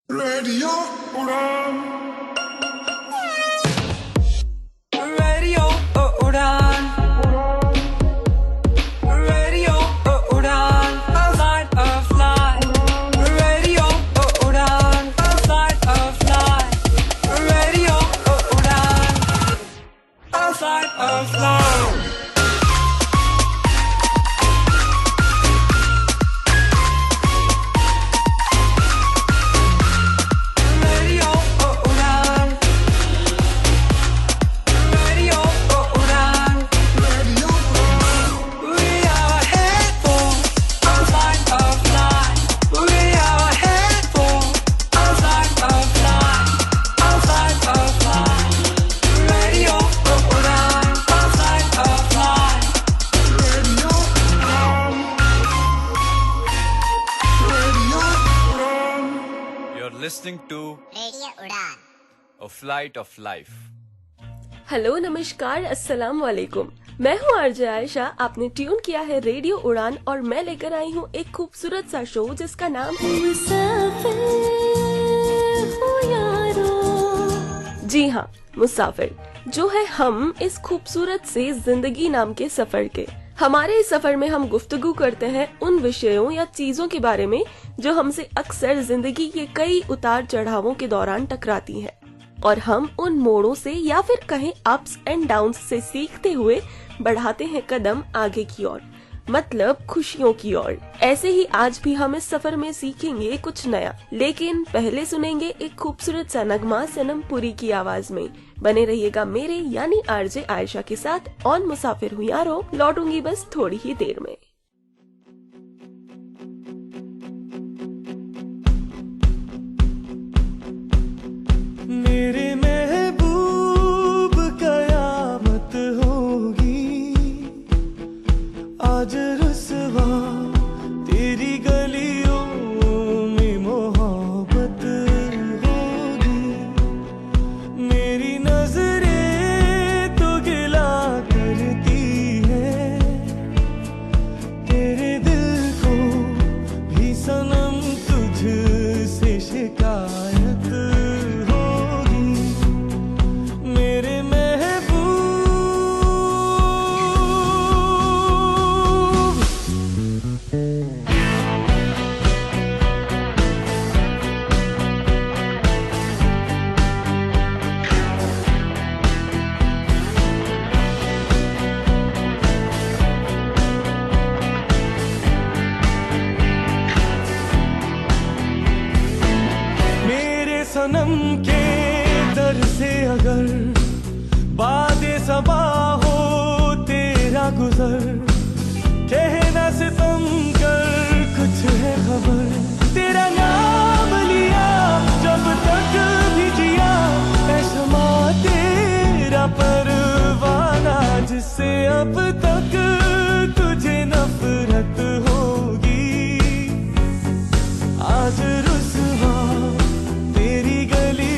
Radio Uran. Radio Uran. Radio Uran. A flight of light. Radio Uran. A flight of light. Radio Uran. A flight of light. Listening to Radio Udan. A Flight of Life. Hello नमस्कार अस्सलाम वालेकुम। मैं हूँ RJ Ayesha. आपने tune किया है radio उड़ान और मैं लेकर आई हूँ एक खूबसूरत सा शो जिसका नाम है मुसाफिर हो यारो। जी हाँ, मुसाफिर जो है हम इस खूबसूरत से जिंदगी नाम के सफर के। हमारे इस सफर में हम गुफ्तगू करते हैं उन विषयों या चीजों के बारे में जो हमसे अक्सर जिंदगी के कई उतार चढ़ावों के दौरान टकराती हैं और हम उन मोड़ों से या फिर कहें अप्स एंड डाउन्स से सीखते हुए बढ़ाते हैं कदम आगे की ओर, मतलब खुशियों की ओर। ऐसे ही आज भी हम इस सफर में सीखेंगे कुछ नया, लेकिन पहले सुनेंगे एक खूबसूरत सा नगमा सनम पुरी की आवाज में। बने रहिएगा मेरे यानी आरजे आयशा के साथ। ऑन मुसाफिर हूँ यारो, लौटूंगी बस थोड़ी ही देर में। मेरे महबूब कयामत होगी आज रुसवा तेरी गलियों में मोहब्बत होगी। मेरी नजरें तो गिला करती है तेरे दिल को भी सनम तुझसे शिकायत होगी। मेरे महबूब मेरे सनम के दर से अगर बादे सबा हो तेरा गुजर, कहना सितम कर कुछ है खबर। तेरा नाम लिया जब तक भी जिया, ऐशमा तेरा परवाना जिससे अब तक तुझे नफरत होगी। आज रुसवा तेरी गली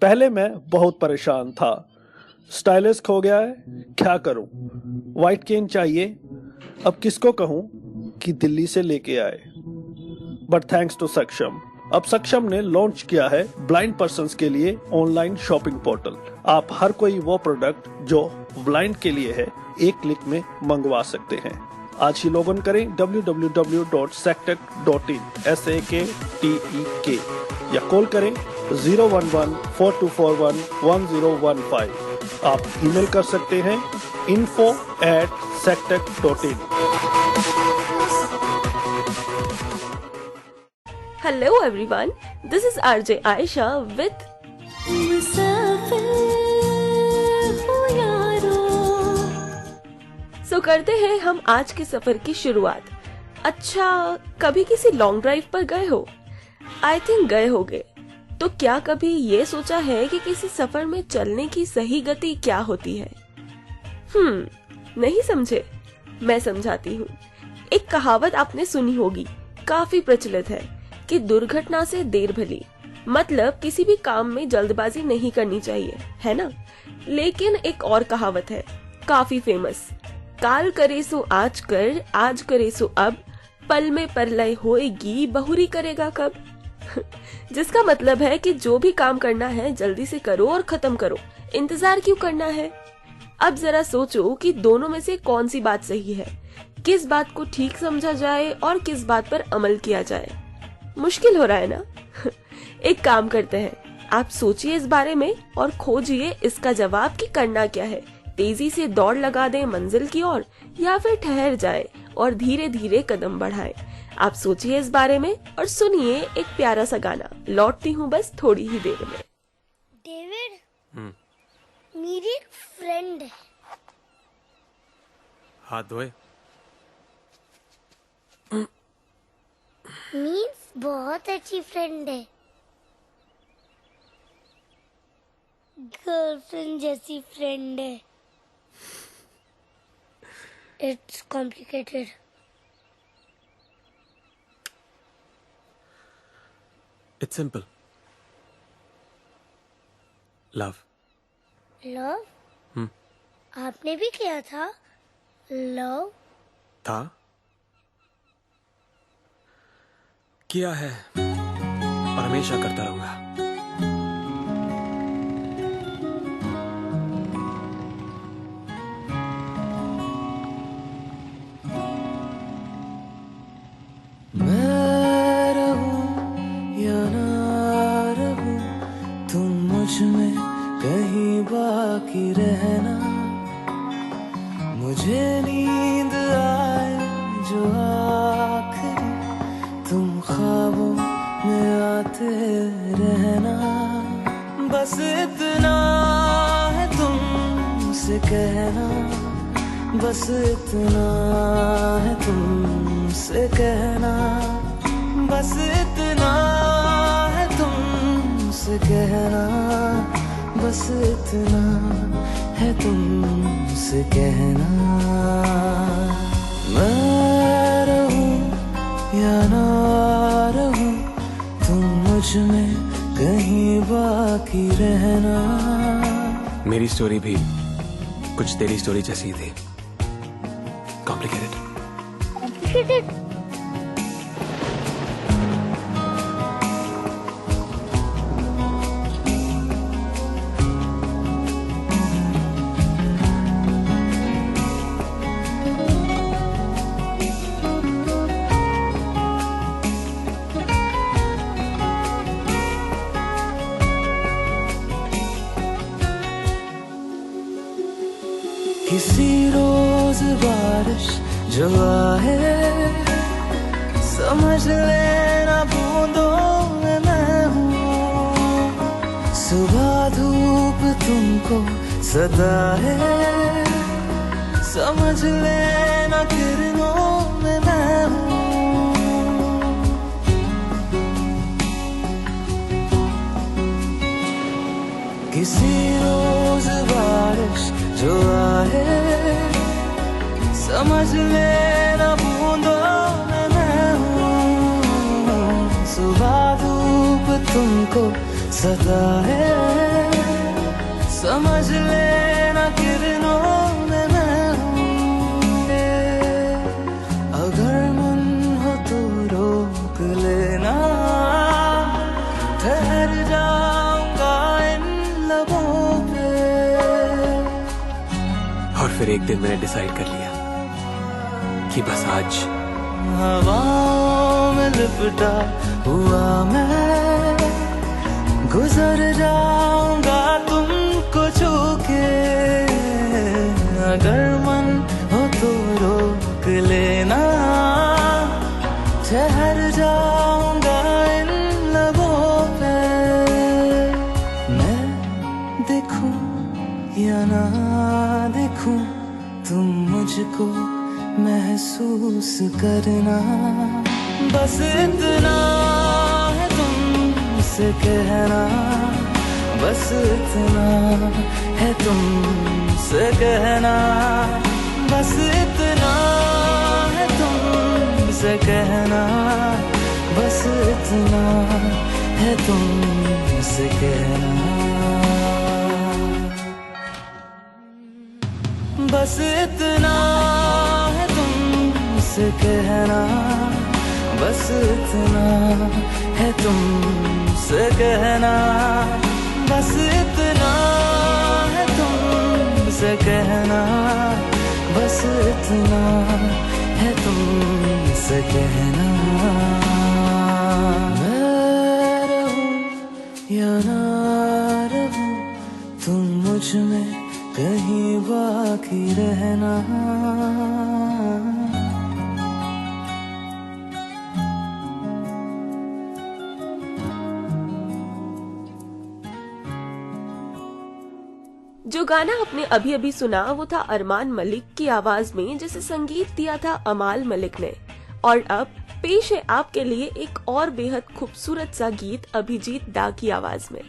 पहले मैं बहुत परेशान था। स्टाइलिश खो गया है, क्या करूं? व्हाइट केन चाहिए, अब किसको कहूं कि दिल्ली से लेके आए। बट थैंक्स टू सक्षम, अब सक्षम ने लॉन्च किया है ब्लाइंड पर्सन्स के लिए ऑनलाइन शॉपिंग पोर्टल। आप हर कोई वो प्रोडक्ट जो ब्लाइंड के लिए है एक क्लिक में मंगवा सकते हैं। आज ही लॉग इन करें www.saktek.in SAKTEK या कॉल करें 011-4241-1015। आप ईमेल कर सकते हैं info@saktek.in। Hello everyone, this is RJ Aisha with So करते हैं हम आज के सफर की शुरुआत। अच्छा, कभी किसी लॉन्ग ड्राइव पर गए हो? आई थिंक गए होगे। तो क्या कभी ये सोचा है कि किसी सफर में चलने की सही गति क्या होती है? नहीं समझे? मैं समझाती हूँ। एक कहावत आपने सुनी होगी, काफी प्रचलित है कि दुर्घटना से देर भली। मतलब किसी भी काम में जल्दबाजी नहीं करनी चाहिए, है ना? लेकिन एक और कहावत है, काफी फेमस, काल करे सो आज कर, आज करे सो अब, पल में परलय होएगी, बहुरी करेगा कब। जिसका मतलब है कि जो भी काम करना है जल्दी से करो और खत्म करो, इंतजार क्यों करना है? अब जरा सोचो कि दोनों में से कौन सी बात सही है, किस बात को ठीक समझा जाए और किस बात पर अमल किया जाए। मुश्किल हो रहा है ना? एक काम करते हैं, आप सोचिए इस बारे में और खोजिए इसका जवाब कि करना क्या है। तेजी से दौड़ लगा दें मंजिल की ओर या फिर ठहर जाए और धीरे धीरे कदम बढ़ाएं। आप सोचिए इस बारे में और सुनिए एक प्यारा सा गाना। लौटती हूँ बस थोड़ी ही देर में। डेविड, मेरी एक फ्रेंड है। हाथ धोए। मीन्स बहुत अच्छी फ्रेंड है, गर्लफ्रेंड जैसी फ्रेंड है। It's complicated. It's simple. Love. Love? आपने भी किया था लव? था, किया है और हमेशा करता रहूंगा। मैं रहूं या ना रहूं, तुम मुझ में कहीं बाकी रहना। मुझे नींद आए जो आखिरी, तुम ख्वाबों में आते रहना। बस इतना है तुमसे कहना, बस इतना है तुमसे कहना, बस इतना है तुमसे कहना, बस इतना है तुमसे कहना। मैं रहूं या ना रहूं, तुम मुझ में कहीं बाकी रहना। मेरी स्टोरी भी कुछ तेरी स्टोरी जैसी थी। कॉम्प्लिकेटेड। किसी रोज बारिश जो आए, समझ लेना बूंदों में मैं हूँ। सुबह धूप तुमको सताए, समझ लेना किरणों में मैं हूँ। किसी रोज बारिश जो आए, समझ लेना बूंदों में मैं हूँ। सुबह धूप तुमको सताए, समझ लेना किरणों में मैं हूँ। अगर मन हो तो रोक लेना, ठहर जाऊंगा इन लबों पे। और फिर एक दिन मैंने डिसाइड कर लिया कि बस आज हवाओं में लिपटा हुआ मैं गुजर जाऊंगा तुमको छू के। अगर मन हो तो रोक लेना, ठहर जाऊंगा इन लबों पे। मैं देखूं या ना देखूं, तुम मुझको महसूस करना। बस इतना है तुमसे कहना, बस इतना है तुमसे कहना, बस इतना है तुमसे कहना, बस इतना है तुमसे कहना। बस इतना है तुमसे कहना, बस इतना है तुमसे कहना, बस इतना है तुमसे कहना, बस इतना है तुमसे कहना। मैं रहूं या ना रहूं, तुम मुझ में कहीं बाकी रहना। जो गाना आपने अभी अभी सुना वो था अरमान मलिक की आवाज में, जिसे संगीत दिया था अमाल मलिक ने। और अब पेश है आपके लिए एक और बेहद खूबसूरत सा गीत अभिजीत दा की आवाज में।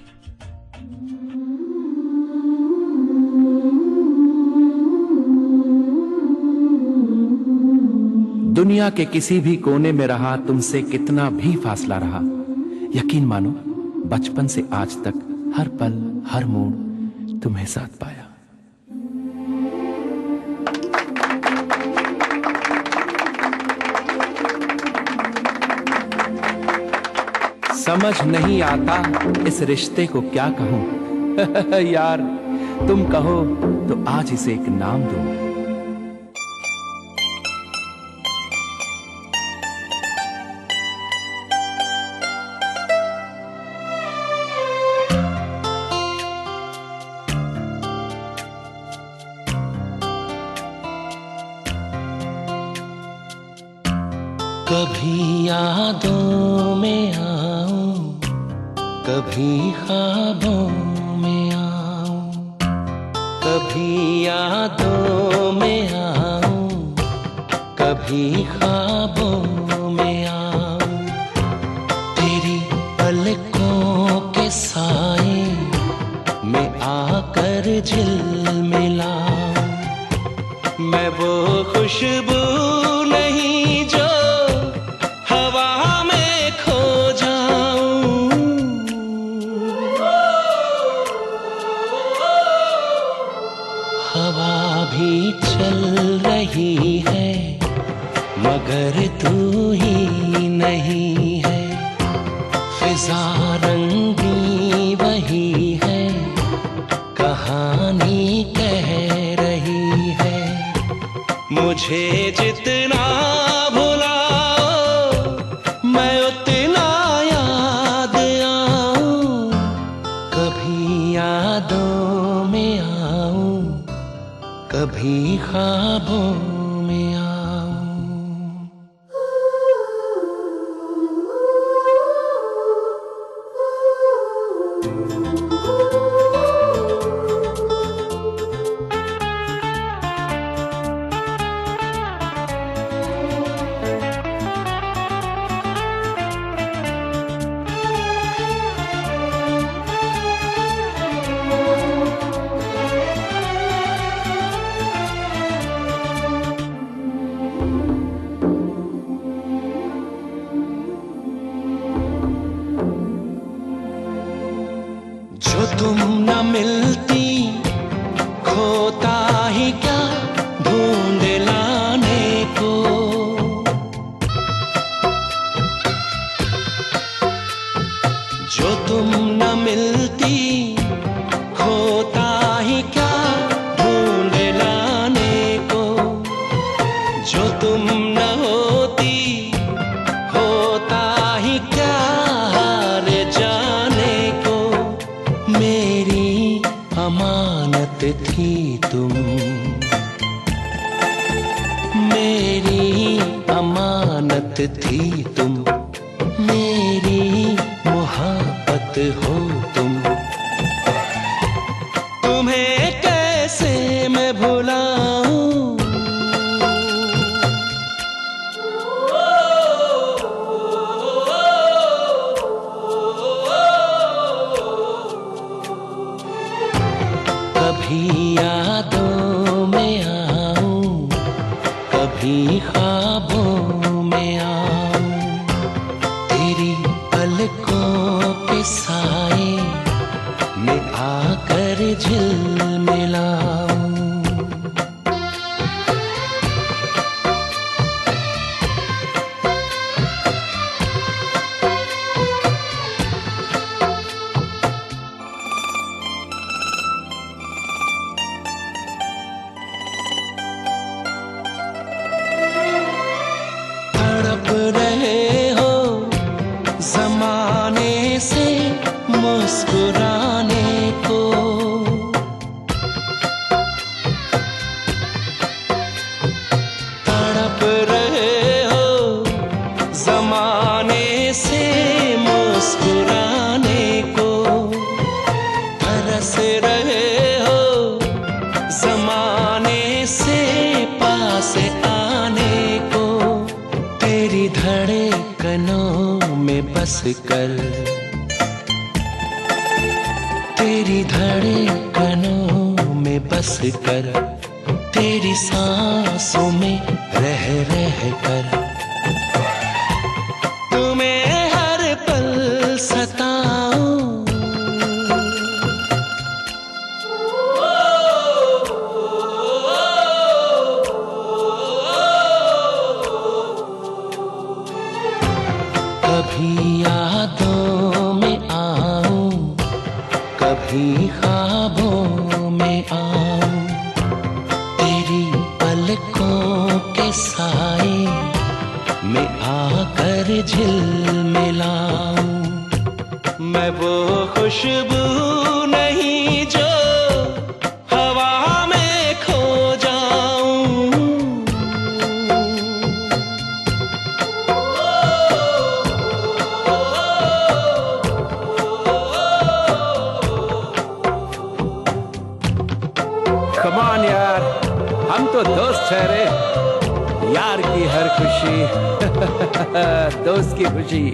दुनिया के किसी भी कोने में रहा, तुमसे कितना भी फासला रहा, यकीन मानो बचपन से आज तक हर पल हर मोड़ तुम्हें साथ पाया। समझ नहीं आता इस रिश्ते को क्या कहूं यार, तुम कहो तो आज इसे एक नाम दो। कभी यादों में आऊं, कभी ख्वाबों में आऊं, कभी यादों में आऊं, कभी ख्वाबों में आऊं। तेरी पलकों के साए में आकर झिलमिलाऊं। मैं वो खुशबू नहीं जो हवा में खो जाऊं। हवा भी चल रही है मगर तू ही नहीं है। फिजा रंगी वही है, कहानी कह रही है। मुझे जितना भुलाओ मैं उतना याद आऊं। कभी यादों में आऊं, कभी ख्वाबों में आऊं। मेरी अमानत थी तुम, मेरी मोहब्बत हो तुम। तुम्हें कैसे मैं भुलाऊं, कभी यादों में आऊं, कभी ख्वाबों में आऊं, तेरी पलकों के साए में आकर झिलमिलाऊं। तड़प रहे हो ज़माने से मुस्कुराने को, तड़प रहे हो ज़माने से मुस्कुराने को, तरस रहे हो ज़माने से पास आने को, तेरी धड़कनों में बस कर, तेरी धड़कनों में बस कर, तेरी सांसों में रह रह कर, तुम्हें हर पल सताऊं। कभी यादों में आऊं, कभी ख्वाबों में आऊं, तेरी पलकों के साए में आकर झिलमिलाऊं। मैं वो खुशबू नहीं जो हवा में खो जाऊं, कमान यार, हम तो दोस्त ठहरे, यार की हर खुशी दोस्त की खुशी।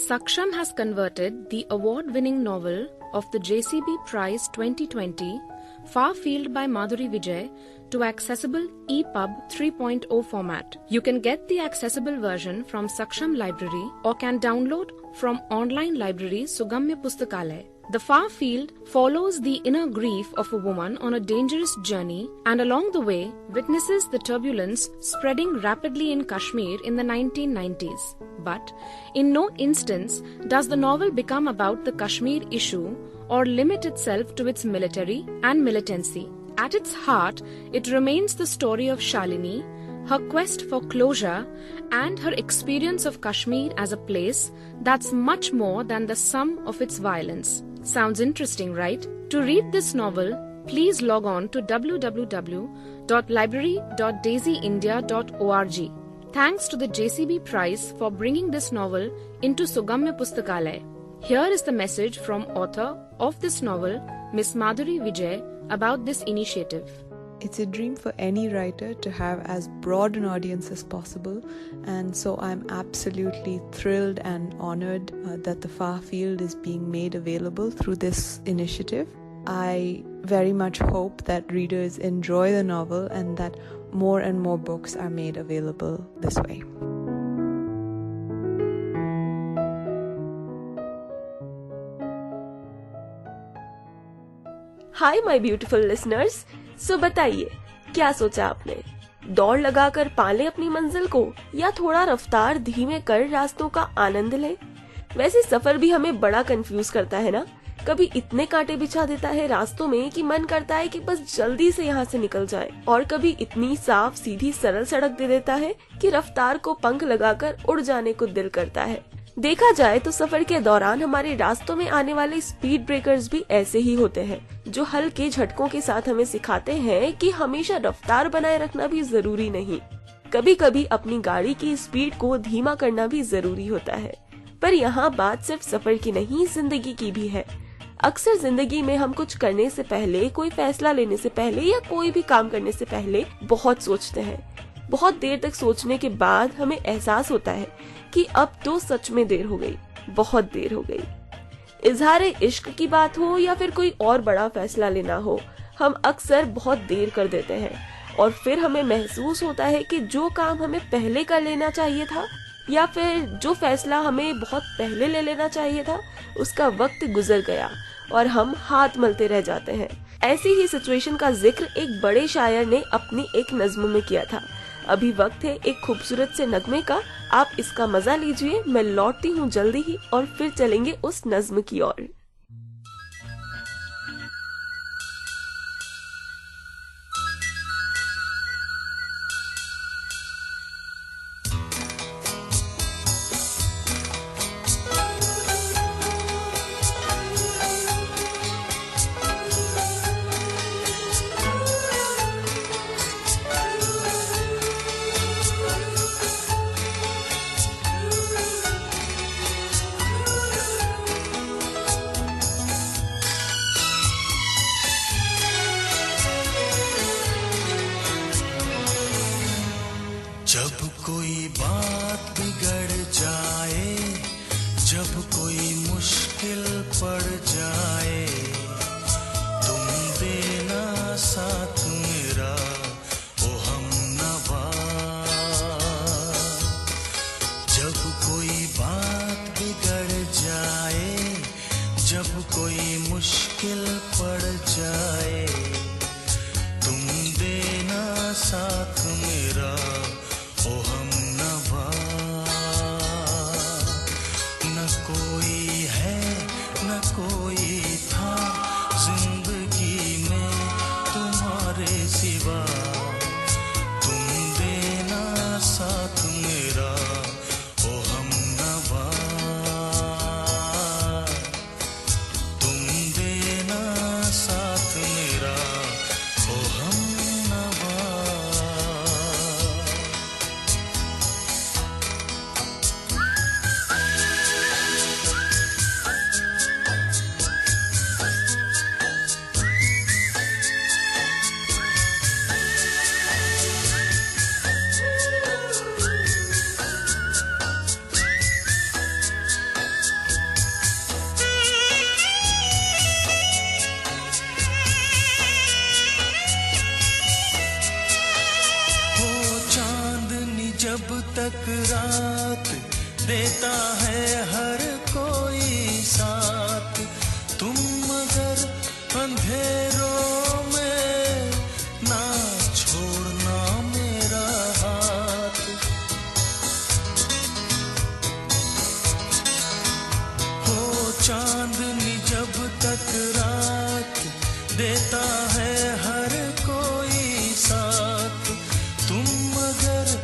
Saksham has converted the award-winning novel of the JCB Prize 2020, Far Field by Madhuri Vijay, to accessible EPUB 3.0 format. You can get the accessible version from Saksham Library or can download from online library Sugamya Pustakalay. The Far Field follows the inner grief of a woman on a dangerous journey and along the way witnesses the turbulence spreading rapidly in Kashmir in the 1990s. But in no instance does the novel become about the Kashmir issue or limit itself to its military and militancy. At its heart, it remains the story of Shalini, her quest for closure, and her experience of Kashmir as a place that's much more than the sum of its violence. Sounds interesting, right? To read this novel, please log on to www.library.daisyindia.org. Thanks to the JCB Prize for bringing this novel into Sugamya Pustakalay. Here is the message from author of this novel, Miss Madhuri Vijay, about this initiative. It's a dream for any writer to have as broad an audience as possible, and so I'm absolutely thrilled and honored that The Far Field is being made available through this initiative. I very much hope that readers enjoy the novel and that more and more books are made available this way. Hi my beautiful listeners. So बताइए, क्या सोचा आपने? दौड़ लगाकर पाले अपनी मंजिल को या थोड़ा रफ्तार धीमे कर रास्तों का आनंद ले? वैसे सफर भी हमें बड़ा कंफ्यूज करता है ना। कभी इतने कांटे बिछा देता है रास्तों में कि मन करता है कि बस जल्दी से यहाँ से निकल जाए, और कभी इतनी साफ सीधी सरल सड़क दे देता है कि रफ्तार को पंख लगाकर उड़ जाने को दिल करता है। देखा जाए तो सफर के दौरान हमारे रास्तों में आने वाले स्पीड ब्रेकर्स भी ऐसे ही होते हैं, जो हल्के झटकों के साथ हमें सिखाते हैं कि हमेशा रफ्तार बनाए रखना भी जरूरी नहीं। कभी कभी अपनी गाड़ी की स्पीड को धीमा करना भी जरूरी होता है। पर यहाँ बात सिर्फ सफर की नहीं, जिंदगी की भी है। अक्सर जिंदगी में हम कुछ करने से पहले, कोई फैसला लेने से पहले या कोई भी काम करने से पहले बहुत सोचते हैं। बहुत देर तक सोचने के बाद हमें एहसास होता है कि अब तो सच में देर हो गई, बहुत देर हो गई। इजहारे इश्क की बात हो या फिर कोई और बड़ा फैसला लेना हो, हम अक्सर बहुत देर कर देते हैं और फिर हमें महसूस होता है कि जो काम हमें पहले कर लेना चाहिए था या फिर जो फैसला हमें बहुत पहले ले लेना चाहिए था, उसका वक्त गुजर गया और हम हाथ मलते रह जाते हैं। ऐसी ही सिचुएशन का जिक्र एक बड़े शायर ने अपनी एक नज्म में किया था। अभी वक्त है एक खूबसूरत से नगमे का, आप इसका मजा लीजिए। मैं लौटती हूँ जल्दी ही और फिर चलेंगे उस नज्म की ओर। जब कोई बात बिगड़ जाए, जब कोई मुश्किल पड़ जाए, तुम देना साथ मेरा ओ हमनवा। जब कोई बात बिगड़ जाए, जब कोई मुश्किल पड़ जाए, तुम देना साथ मेरा ओ हमनवा। न कोई है न कोई था जिंदगी में तुम्हारे सिवा, तुम देना साथ मेरा ओ हमनवा। तुम देना साथ मेरा ओ हमनवा। जब तक रात देता है हर कोई साथ, तुम मगर अंधेरों में ना छोड़ना मेरा हाथ। हो चांदनी जब तक रात देता है हर कोई साथ, तुम मगर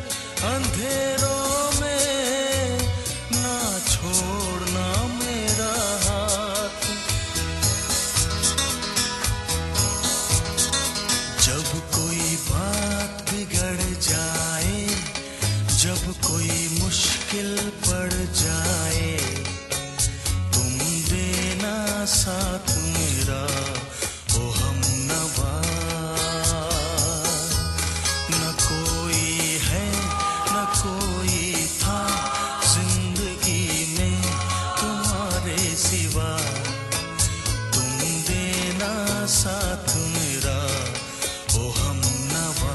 अंधेरों में ना छोड़ना मेरा हाथ। जब कोई बात बिगड़ जाए, जब कोई मुश्किल पड़ जाए, तुम देना साथ मेरा ओ हमनवा। न कोई है न कोई था जिंदगी में तुम्हारे सिवा, तुम देना साथ मेरा ओ हमनवा।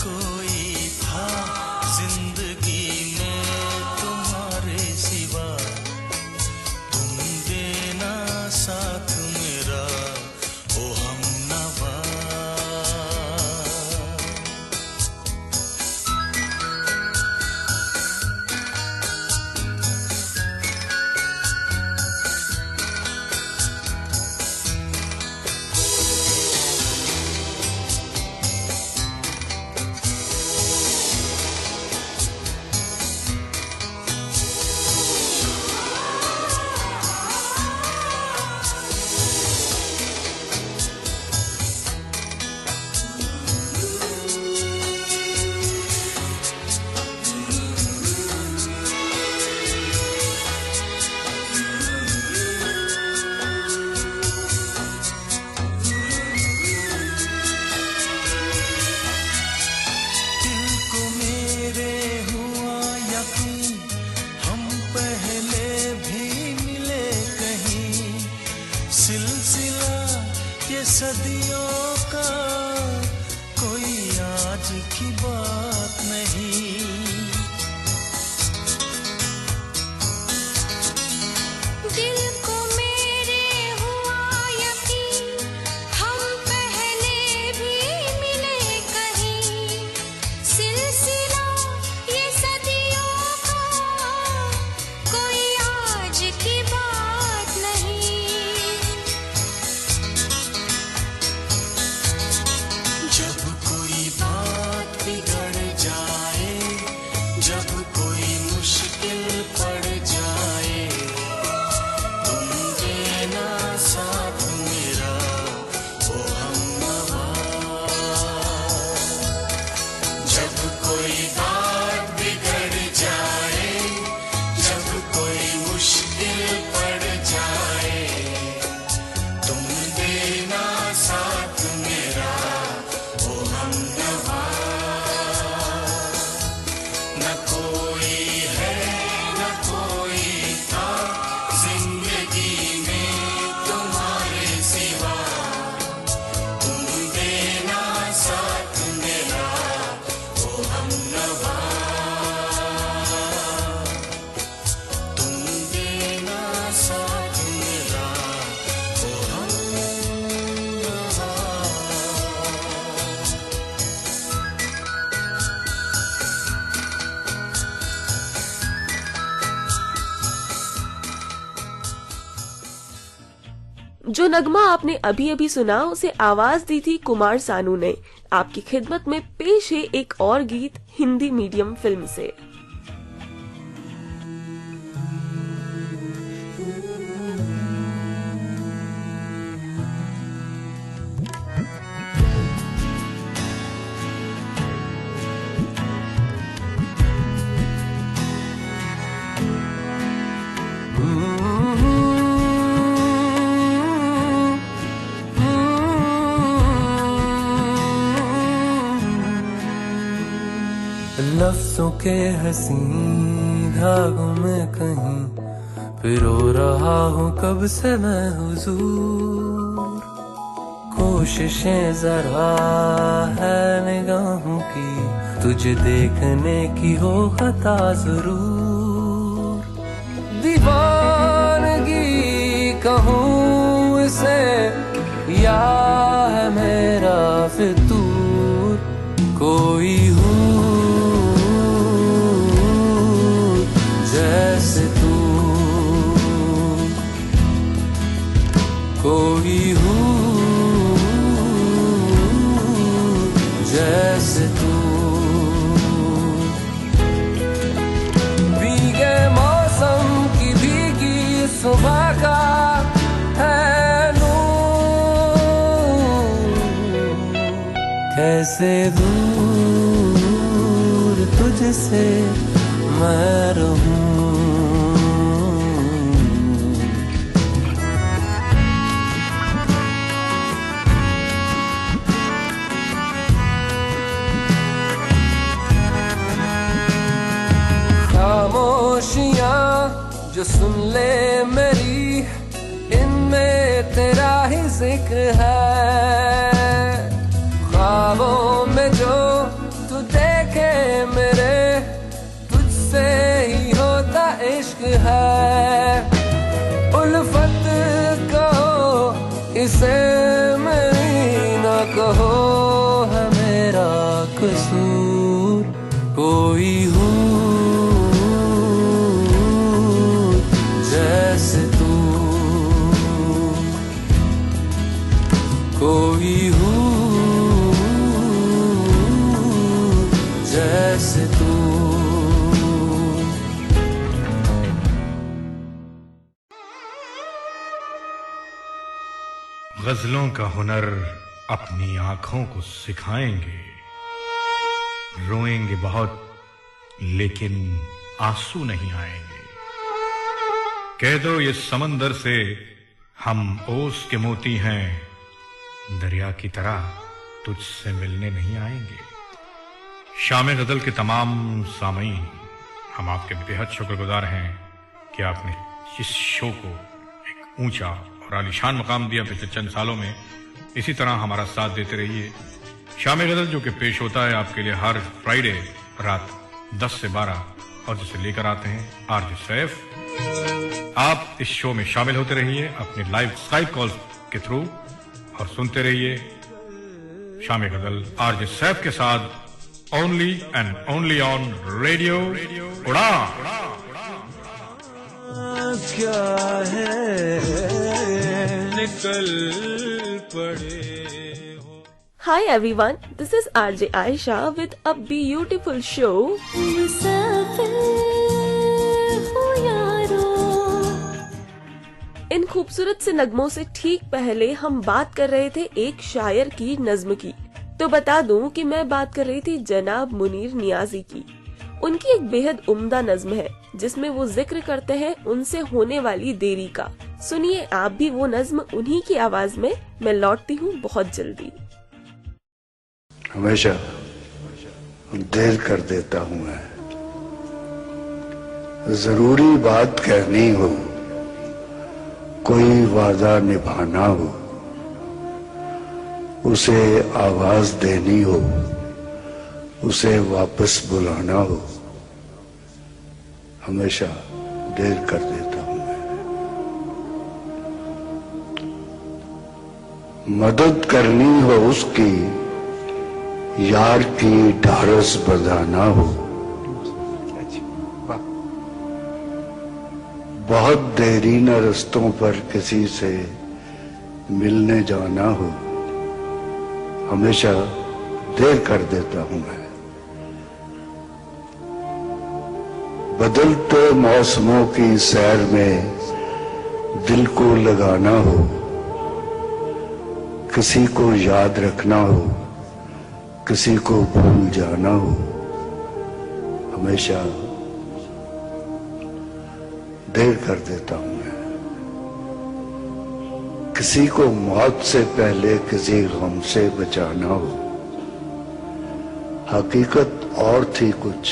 कोई था जिंदगी में तुम्हारे सिवा, तुम देना साथ मेरा ओ हमनवा। सदियों का कोई आज की बात नहीं। दिल को मेरे हुआ यकीन, हम पहले भी मिले कहीं। सिलसिला ये सदियों का कोई आज की बात नहीं। जब कोई बात बिगड़ जाए, जब कोई मुश्किल पड़ जाए, तुम देना साथ मेरा ओ हमनवा। जब कोई बात बिगड़ जाए, जब कोई मुश्किल पड़ जाए, तुम देना साथ मेरा ओ हमनवा। न कोई है न कोई था जिंदगी में तुम्हारे सिवा, तुम देना साथ मेरा ओ हमनवा। तुम देना साथ मेरा ओ हमनवा। जो नगमा आपने अभी अभी सुना उसे आवाज दी थी कुमार सानू ने। आपकी खिदमत में पेश है एक और गीत हिंदी मीडियम फिल्म से। लफ्जों के हसी धागों में कहीं पिरो रहा हूँ कब से मैं हुजूर। कोशिशें जरा है निगाहों की, तुझे देखने की हो खता जरूर। दीवानगी कहूँ इसे या है मेरा फितूर। कोई हूँ जैसे तू, कोई हूँ जैसे तू। भीगे मौसम की भीगी सुबह का है नूर। कैसे दूर तुझसे मैं रहूं। खामोशियां जो सुन ले मेरी, इनमें तेरा ही जिक्र है। ख्वाबों में जो तू इसे मेरी ना कहो है मेरा कसूर। कोई हूँ जैसे तू, कोई हूँ जैसे तू। गजलों का हुनर अपनी आंखों को सिखाएंगे, रोएंगे बहुत लेकिन आंसू नहीं आएंगे। कह दो ये समंदर से हम ओस के मोती हैं, दरिया की तरह तुझसे मिलने नहीं आएंगे। शाम गजल के तमाम सामीन, हम आपके बेहद शुक्रगुजार हैं कि आपने इस शो को एक ऊंचा और आलीशान मकाम दिया पिछले चंद सालों में। इसी तरह हमारा साथ देते रहिए। शाम गजल जो कि पेश होता है आपके लिए हर फ्राइडे रात 10 से 12 और जिसे लेकर आते हैं आरजे सैफ। आप इस शो में शामिल होते रहिए अपने लाइव स्काइप कॉल के थ्रू और सुनते रहिए शाम गजल आरजे सैफ के साथ only and only on radio उड़ान। क्या है निकल पड़े। Hi everyone, this is RJ Aisha with a beautiful show. इन खूबसूरत से नगमों से ठीक पहले हम बात कर रहे थे एक शायर की नज्म की। तो बता दूं कि मैं बात कर रही थी जनाब मुनीर नियाजी की। उनकी एक बेहद उम्दा नज्म है जिसमें वो जिक्र करते हैं उनसे होने वाली देरी का। सुनिए आप भी वो नज्म उन्हीं की आवाज में। मैं लौटती हूँ बहुत जल्दी। हमेशा देर कर देता हूँ मैं, जरूरी बात कहनी हो, कोई वादा निभाना हो, उसे आवाज देनी हो, उसे वापस बुलाना हो, हमेशा देर कर देता हूं मैं। मदद करनी हो उसकी, यार की ढारस बंधाना हो, बहुत देरी न रस्तों पर किसी से मिलने जाना हो, हमेशा देर कर देता हूं मैं। बदलते मौसमों की सैर में दिल को लगाना हो, किसी को याद रखना हो, किसी को भूल जाना हो, हमेशा देर कर देता हूं मैं। किसी को मौत से पहले किसी गम से बचाना हो, हकीकत और थी कुछ,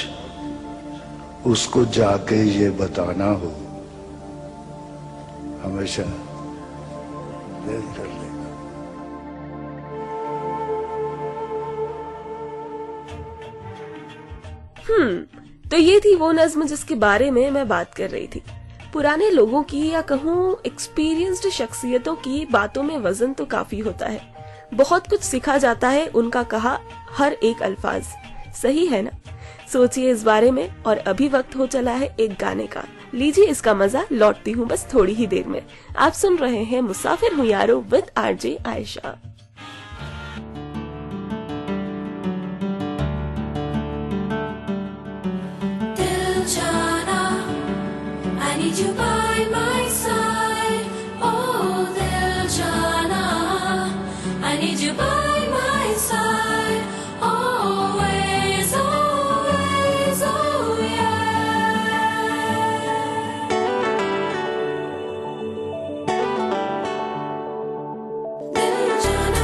उसको जाके ये बताना हो, हमेशा देर कर लेगा। तो ये थी वो नज्म जिसके बारे में मैं बात कर रही थी। पुराने लोगों की या कहूँ एक्सपीरियंस्ड शख्सियतों की बातों में वजन तो काफी होता है। बहुत कुछ सीखा जाता है उनका कहा हर एक अल्फाज। सही है ना? सोचिए इस बारे में। और अभी वक्त हो चला है एक गाने का। लीजिए इसका मजा। लौटती हूँ बस थोड़ी ही देर में। आप सुन रहे हैं मुसाफिर हूँ यारो with RJ Ayesha. I need you by my side. Oh, Dil Jana, I need you by my side. Always, always, oh yeah. Dil Jana,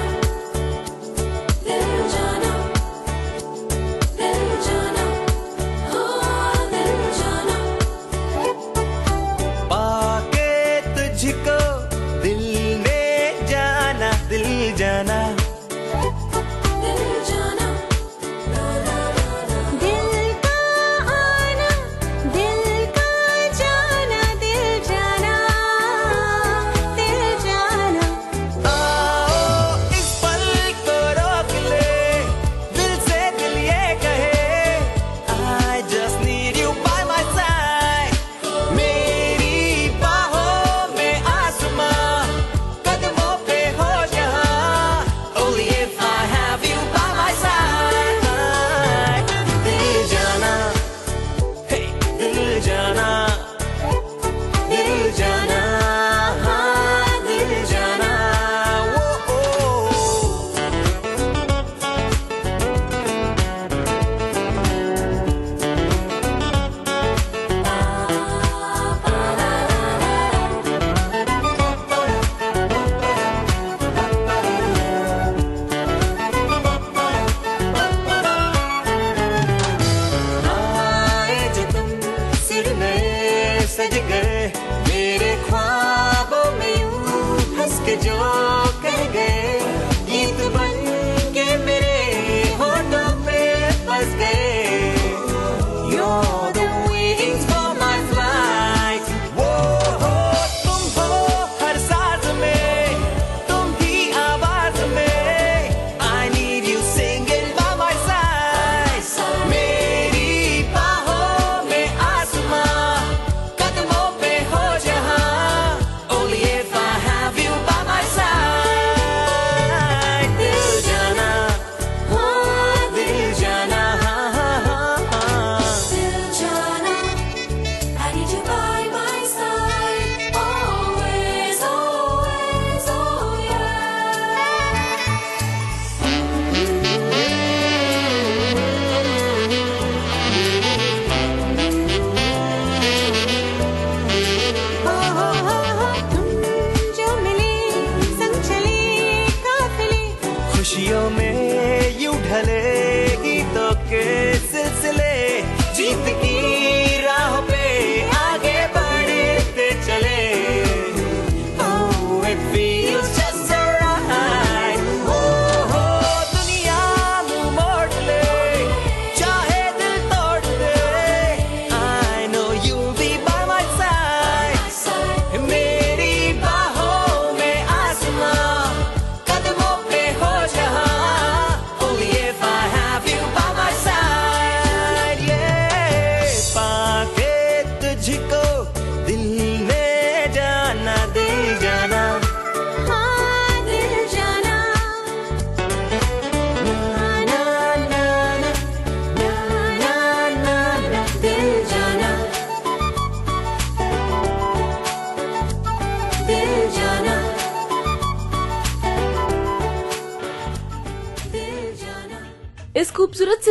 Dil Jana, Dil Jana, oh Dil Jana.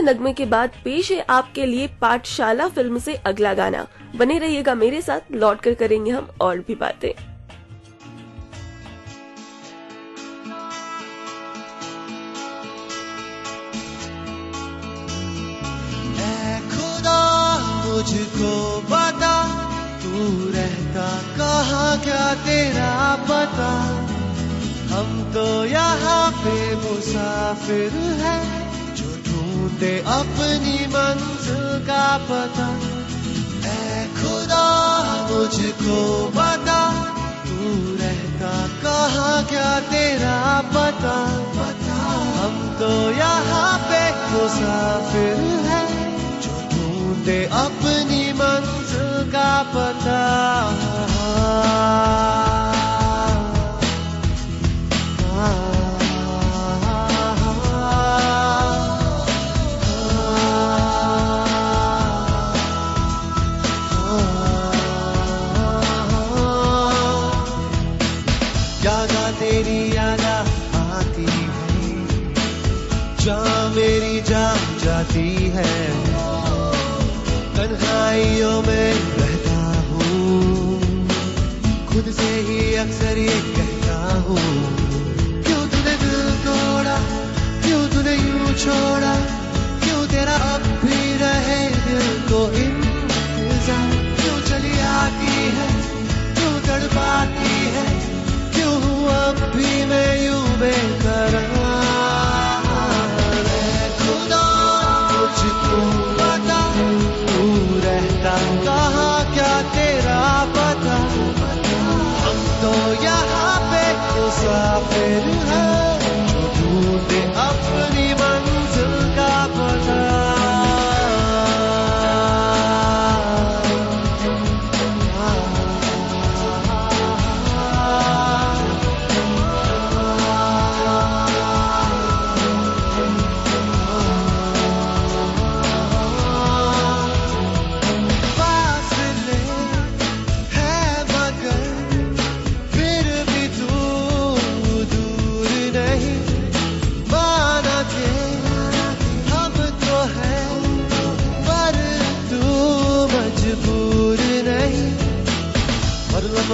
नगमे के बाद पेश है आपके लिए पाठशाला फिल्म से अगला गाना। बने रहिएगा मेरे साथ, लौट कर करेंगे हम और भी बातें। मुझको बता तू रहता कहाँ, क्या तेरा पता। हम तो यहाँ पे मुसाफिर हैं जो ढूंढते अपनी मंजिल का पता। ऐ खुदा मुझको बता तू रहता कहाँ, क्या तेरा पता। हम तो यहाँ पे मुसाफिर हैं दे अपनी मंजिल का पता। यादा तेरी यादा आती है, जहाँ मेरी जान जाती है। तन्हाइयों में रहता हूँ, खुद से ही अक्सर ये कहता हूँ। क्यों तूने दिल तोड़ा, क्यों तूने यूं छोड़ा, क्यों तेरा अब भी रहे दिल को इंतजार। क्यों चली आती है, क्यों तड़पाती है, क्यों हूँ अब भी मैं यूं बेकरार। खुदा मुझको बता कहाँ, क्या तेरा पता। हम तो यहाँ पे मुसाफिर हैं जो ढूंढते अपनी मंजिल का पता।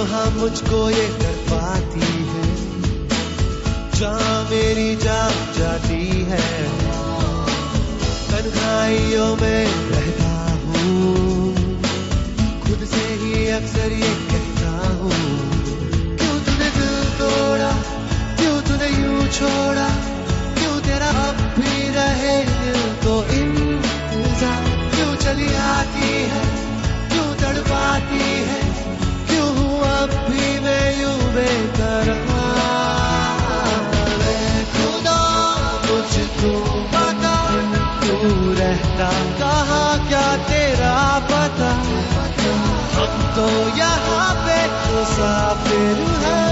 हाँ मुझको ये कर पाती है, जहाँ मेरी जान जाती है। तन्हाइयों में रहता हूँ, खुद से ही अक्सर ये कहता हूँ। क्यों तूने दिल तोड़ा, क्यों तूने यूं छोड़ा, क्यों तेरा अब भी रहे दिल को इंतजार। क्यों चली आती है, क्यों तड़पाती है, अब भी मैं यूं बेकरार। खुदा मुझको बता तू रहता कहाँ, क्या तेरा पता। हम तो यहाँ पे मुसाफिर हैं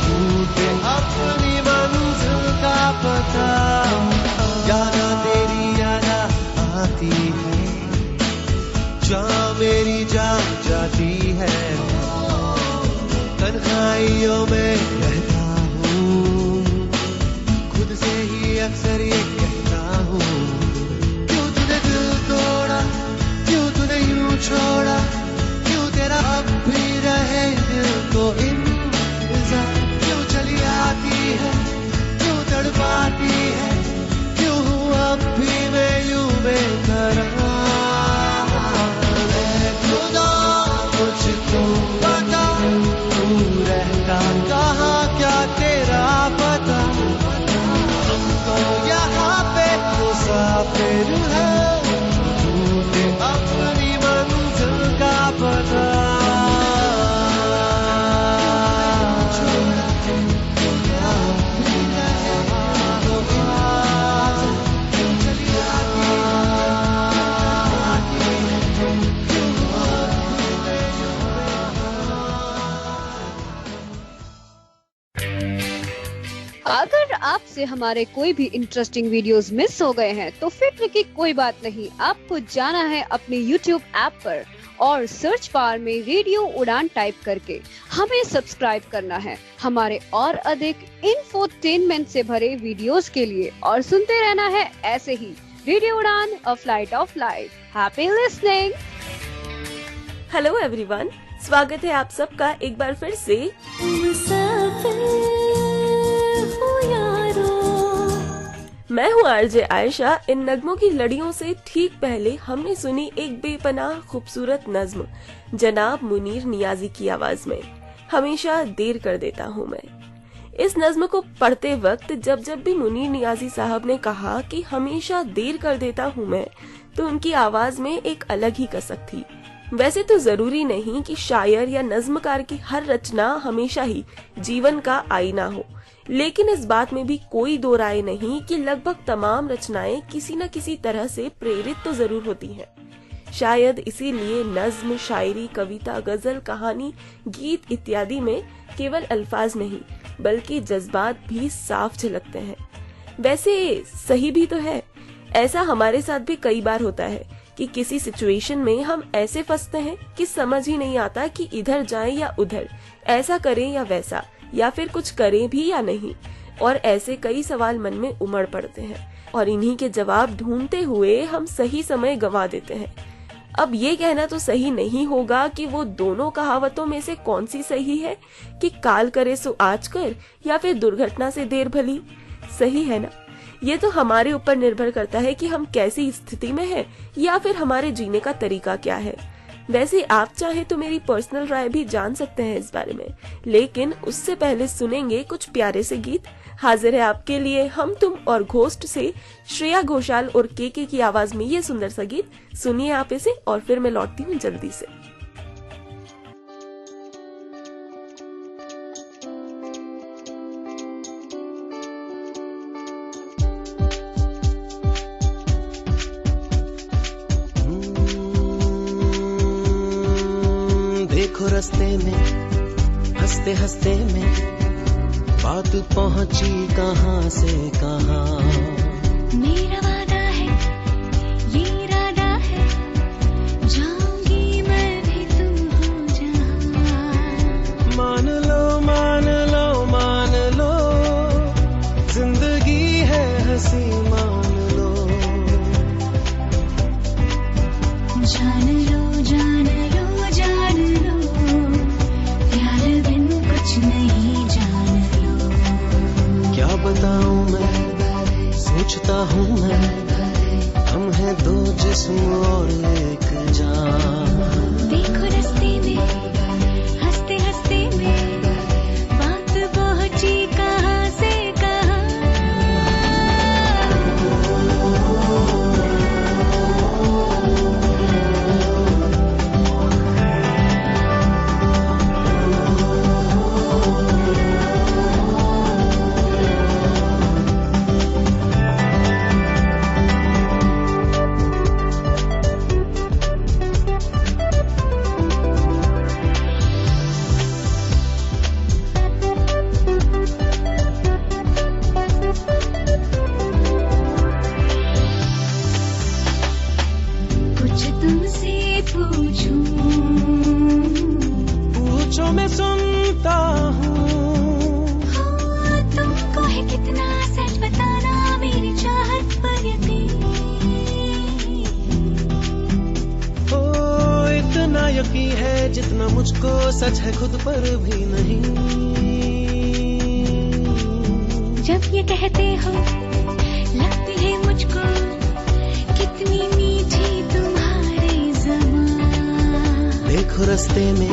ढूंढते अपनी मंजिल का पता। यादा तेरी यादा आती है, जहाँ मेरी जान जाती है। तन्हाइयों में रहता हूँ, खुद से ही अक्सर ये कहता हूँ। क्यों तूने दिल तोड़ा, क्यों तूने यूं छोड़ा, क्यों तेरा अब भी रहे दिल को इंतजार। क्यों चली आती है, क्यों तड़पाती है, क्यों हूँ अब भी मैं यूं बेकरार। खुदा मुझको बता रहता कहाँ, क्या तेरा पता। हम तो यहाँ पे मुसाफिर हैं ढूंढते अपनी मंजिल का पता। अगर आपसे हमारे कोई भी इंटरेस्टिंग वीडियोस मिस हो गए हैं तो फिक्र की कोई बात नहीं, आपको जाना है अपने YouTube ऐप पर और सर्च बार में रेडियो उड़ान टाइप करके हमें सब्सक्राइब करना है हमारे और अधिक इंफोटेनमेंट से भरे वीडियोस के लिए, और सुनते रहना है ऐसे ही रेडियो उड़ान, a flight of life. Happy listening. Hello everyone, स्वागत है आप सबका एक बार फिर से मैं हूँ आरजे आयशा। इन नगमों की लड़ियों से ठीक पहले हमने सुनी एक बेपनाह खूबसूरत नज्म जनाब मुनीर नियाजी की आवाज में, हमेशा देर कर देता हूँ मैं। इस नज्म को पढ़ते वक्त जब भी मुनीर नियाजी साहब ने कहा कि हमेशा देर कर देता हूँ मैं, तो उनकी आवाज में एक अलग ही कसक थी। वैसे तो जरूरी नहीं कि शायर या नज्मकार की हर रचना हमेशा ही जीवन का आईना हो, लेकिन इस बात में भी कोई दो राय नहीं कि लगभग तमाम रचनाएं किसी न किसी तरह से प्रेरित तो जरूर होती हैं। शायद इसीलिए नज्म, शायरी, कविता, गजल, कहानी, गीत इत्यादि में केवल अल्फाज नहीं बल्कि जज्बात भी साफ झलकते हैं। वैसे सही भी तो है। ऐसा हमारे साथ भी कई बार होता है कि किसी सिचुएशन में हम ऐसे फंसते हैं कि समझ ही नहीं आता कि इधर जाएं या उधर, ऐसा करें या वैसा, या फिर कुछ करें भी या नहीं। और ऐसे कई सवाल मन में उमड़ पड़ते हैं और इन्हीं के जवाब ढूंढते हुए हम सही समय गंवा देते हैं। अब ये कहना तो सही नहीं होगा कि वो दोनों कहावतों में से कौन सी सही है कि काल करे सो आज कर या फिर दुर्घटना से देर भली। सही है ना? ये तो हमारे ऊपर निर्भर करता है कि हम कैसी स्थिति में हैं या फिर हमारे जीने का तरीका क्या है। वैसे आप चाहे तो मेरी पर्सनल राय भी जान सकते हैं इस बारे में, लेकिन उससे पहले सुनेंगे कुछ प्यारे से गीत। हाजिर है आपके लिए हम तुम और घोस्ट से श्रेया घोषाल और केके की आवाज में ये सुंदर सा गीत। सुनिए आप इसे और फिर मैं लौटती हूँ जल्दी से। देखो रास्ते में हंसते हंसते में बात पहुंची कहां से कहां। मेरा वादा है, ये इरादा है, जाऊंगी मैं भी तुम हो जहां। मान लो मान लो मान लो, जिंदगी है हंसी मान लो। जान लो जान लो जान लो, प्यार बिन कुछ नहीं जान लो। क्या बताऊं मैं, सोचता हूँ मैं, हम हैं दो जिस्म और एक जान। देखो रास्ते में हंसते हंसते में बात पहुंची कहां से कहां। कुछ तुमसे पूछूं, पूछो मैं सुनता हूँ। हाँ, तुमको है कितना सच बताना मेरी चाहत पर यकीन। ओ इतना यकीन है जितना मुझको सच है खुद पर भी नहीं। जब ये कहते हो लगती है मुझको कितनी मीठी तुम्हारी ज़बान। देखो रास्ते में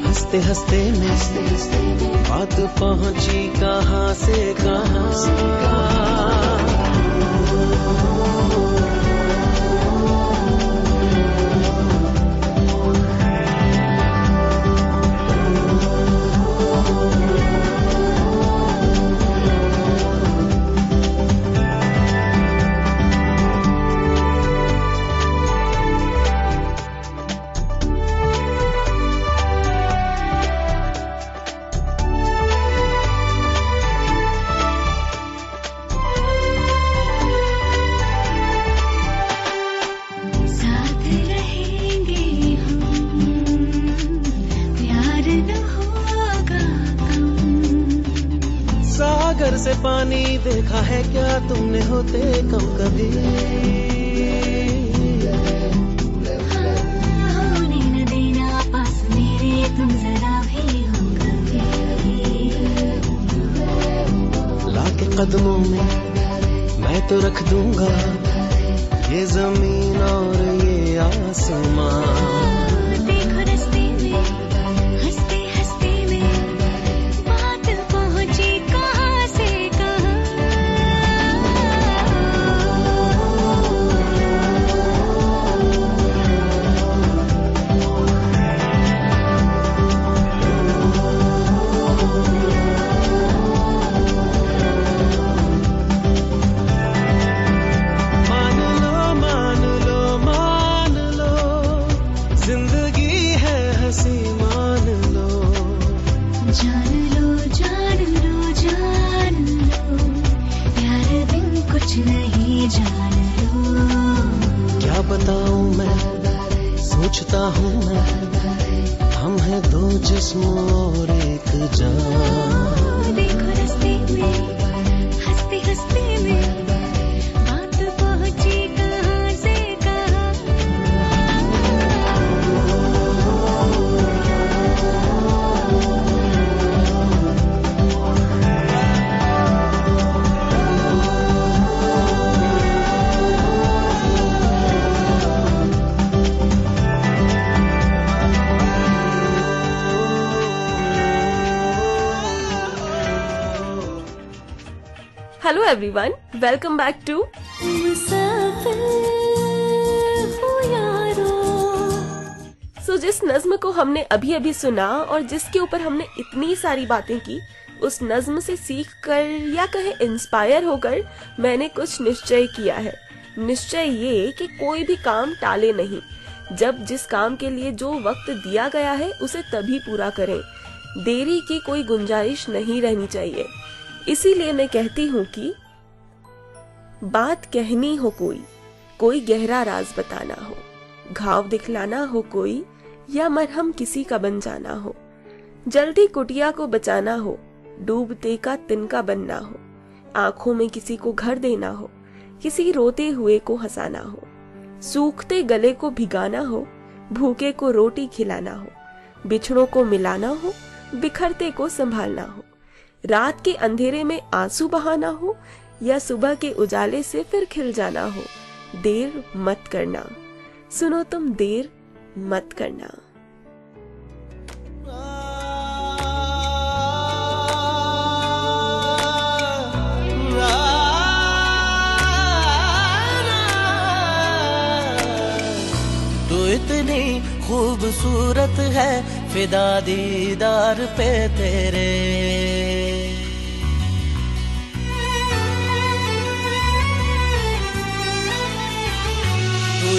हंसते हंसते में बात पहुंची कहां से कहां। जैसे पानी देखा है क्या तुमने होते कम कभी होने न देना पास मेरे तुम जरा भी हो कभी लाके कदमों में मैं तो रख दूंगा ये जमीन और ये आसमां देखो रस्ते में हंसते हंसते में बात पहुंची कहाँ से कहाँ नहीं जान लो क्या बताऊं मैं सोचता हूँ मैं हम हैं दो जिस्म और एक जान देखो रस्ते में हंसते हंसते में बात पहुंची कहाँ से कहाँ hello everyone, welcome back to so जिस नज्म को हमने अभी अभी सुना और जिसके ऊपर हमने इतनी सारी बातें की, उस नज्म से सीख कर या कहे इंस्पायर होकर मैंने कुछ निश्चय किया है। निश्चय ये कि कोई भी काम टाले नहीं। जब जिस काम के लिए जो वक्त दिया गया है उसे तभी पूरा करें। देरी की कोई गुंजाइश नहीं रहनी चाहिए। इसीलिए मैं कहती हूँ कि बात कहनी हो कोई गहरा राज बताना हो, घाव दिखलाना हो कोई या मरहम किसी का बन जाना हो, जल्दी कुटिया को बचाना हो, डूबते का तिनका बनना हो, आंखों में किसी को घर देना हो, किसी रोते हुए को हंसाना हो, सूखते गले को भिगाना हो, भूखे को रोटी खिलाना हो, बिछड़ों को मिलाना हो, बिखरते को संभालना हो, रात के अंधेरे में आंसू बहाना हो या सुबह के उजाले से फिर खिल जाना हो। देर मत करना, सुनो तुम देर मत करना। तू इतनी खूबसूरत है फिदा दीदार पे तेरे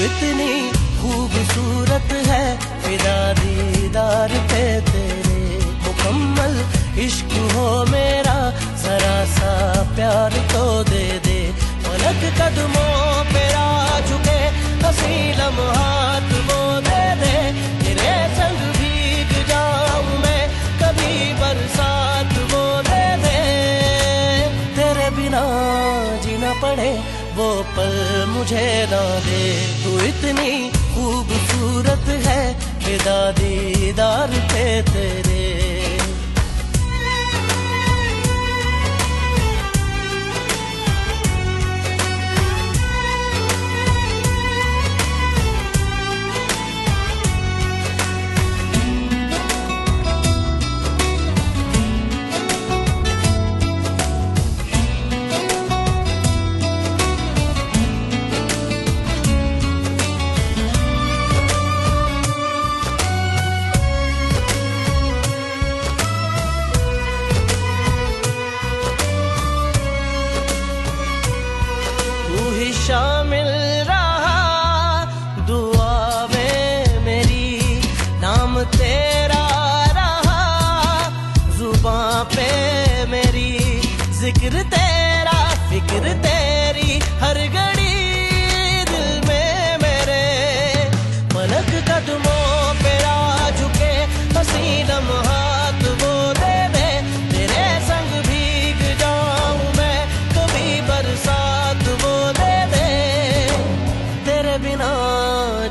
इतनी खूबसूरत है फिदा दीदार पे तेरे मुकम्मल इश्क हो मेरा जरा सा प्यार तो दे दे पलक कदमों पे आ झुके हंसी लम्हात वो दे दे तेरे संग भीग जाऊं मैं कभी बरसात वो दे दे तेरे बिना जीना पड़े वो पल मुझे ना दे तू इतनी खूबसूरत है फिदा दीदार पे तेरे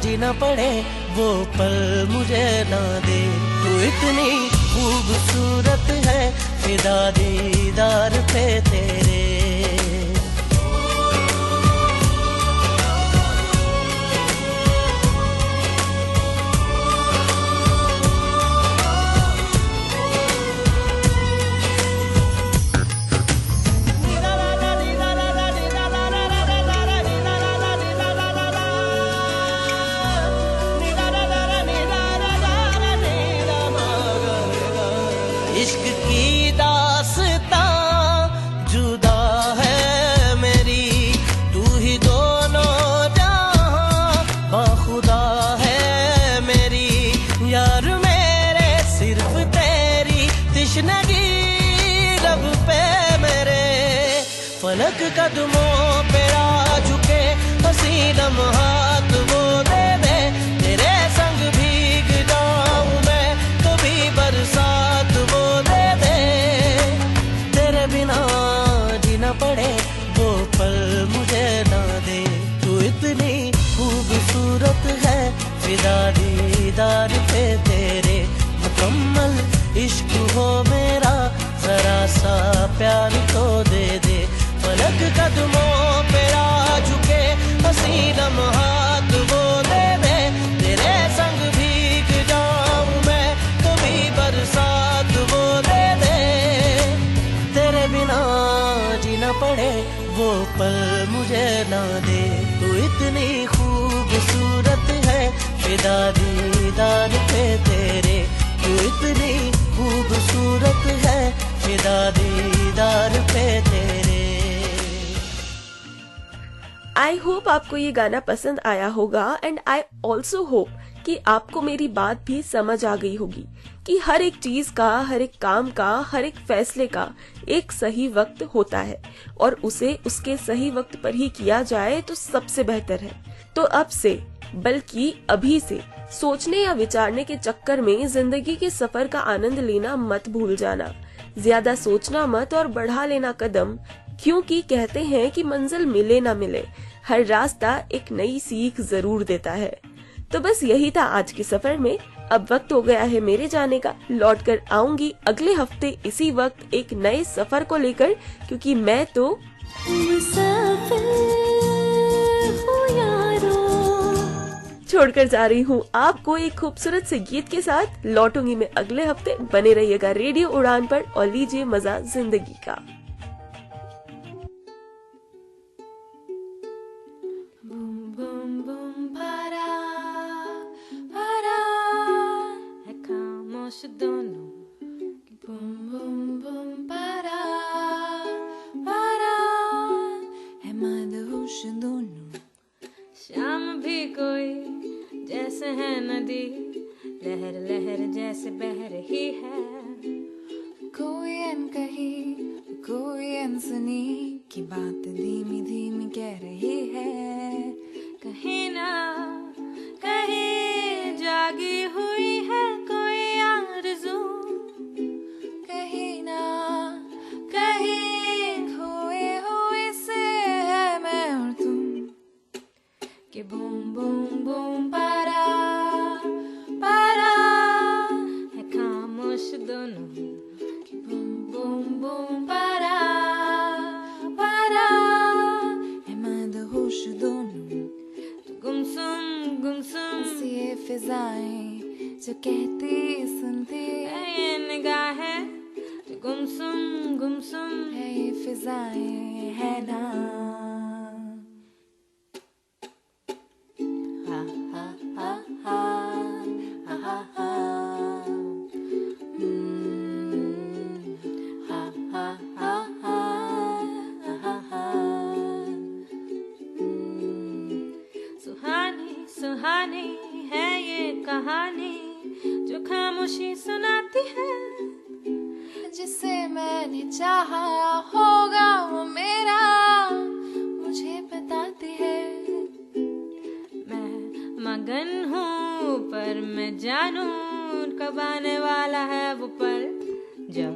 जीना पड़े वो पल मुझे ना दे। तू इतनी खूबसूरत है फिदा दीदार पे तेरे। इश्क की दास्तां जुदा है मेरी, तू ही दोनों जहां बाखुदा है मेरी। यार मेरे सिर्फ तेरी तिश्नगी लब पे मेरे। फलक कदमों पे आ झुके हंसी लम्हात वो दे दे। तेरे संग भीग जाऊं मैं कभी बरसात वो दे दे। तेरे बिना जीना पड़े वो पल मुझे ना दे। तू इतनी खूबसूरत है फिदा दीदार पे तेरे। मुकम्मल इश्क हो मेरा जरा सा प्यार तो दे दे। फलक कदमों पे आ झुके हंसी लम्हात वो दे दे। तेरे संग भीग जाऊं मैं कभी बरसात वो दे दे। तेरे बिना जीना पड़े वो पल मुझे ना दे। तू इतनी खूबसूरत है फिदा दीदार पे तेरे। तू इतनी खूबसूरत है फिदा दीदार पे तेरे। आई होप आपको ये गाना पसंद आया होगा एंड आई ऑल्सो होप कि आपको मेरी बात भी समझ आ गई होगी कि हर एक चीज का, हर एक काम का, हर एक फैसले का एक सही वक्त होता है और उसे उसके सही वक्त पर ही किया जाए तो सबसे बेहतर है। तो अब से बल्कि अभी से सोचने या विचारने के चक्कर में जिंदगी के सफर का आनंद लेना मत भूल जाना। ज्यादा सोचना मत और बढ़ा लेना कदम, क्योंकि कहते हैं कि मंजिल मिले ना मिले हर रास्ता एक नई सीख जरूर देता है। तो बस यही था आज के सफर में। अब वक्त हो गया है मेरे जाने का। लौट कर आऊंगी अगले हफ्ते इसी वक्त एक नए सफर को लेकर, क्योंकि मैं तो छोड़कर जा रही हूँ आपको एक खूबसूरत से गीत के साथ। लौटूंगी मैं अगले हफ्ते। बने रहिएगा रेडियो उड़ान पर और लीजिए मजा जिंदगी का। दोनों बूम बूम बूम पारा पारा है मदहोश दोनों। शाम भी कोई जैसे है नदी, लहर लहर जैसे बह रही है। कोई अनकही कोई अनसुनी की बात धीमी धीमी कह रही है। कहीं ना कहीं जागी हुई है कोई आरज़ू, कहीं ना कहीं खोए हुए से है मैं और तुम। कि बूम बूम बूम पारा पारा है खामोश दोनों। कि बूम बूम बूम पारा पारा है मदहोश दोनों। तो गुमसुम सी ये फिजाएं जो कहती सुनती ये निगाहें। जो गुमसुम है ये फिजाएं है ना। हा हा हा हा हा हा हा हा हा हा हा हा। सुहानी सुहानी है ये कहानी जो खामोशी सुनाती है। जिसे मैंने चाहा होगा वो मेरा मुझे बताती है। मैं मगन हूँ पर मैं जानूं कब आने वाला है वो पल जब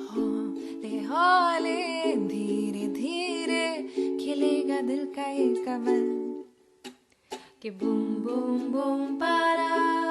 हौले हौले धीरे धीरे खिलेगा दिल का ये कमल। que boom boom boom para.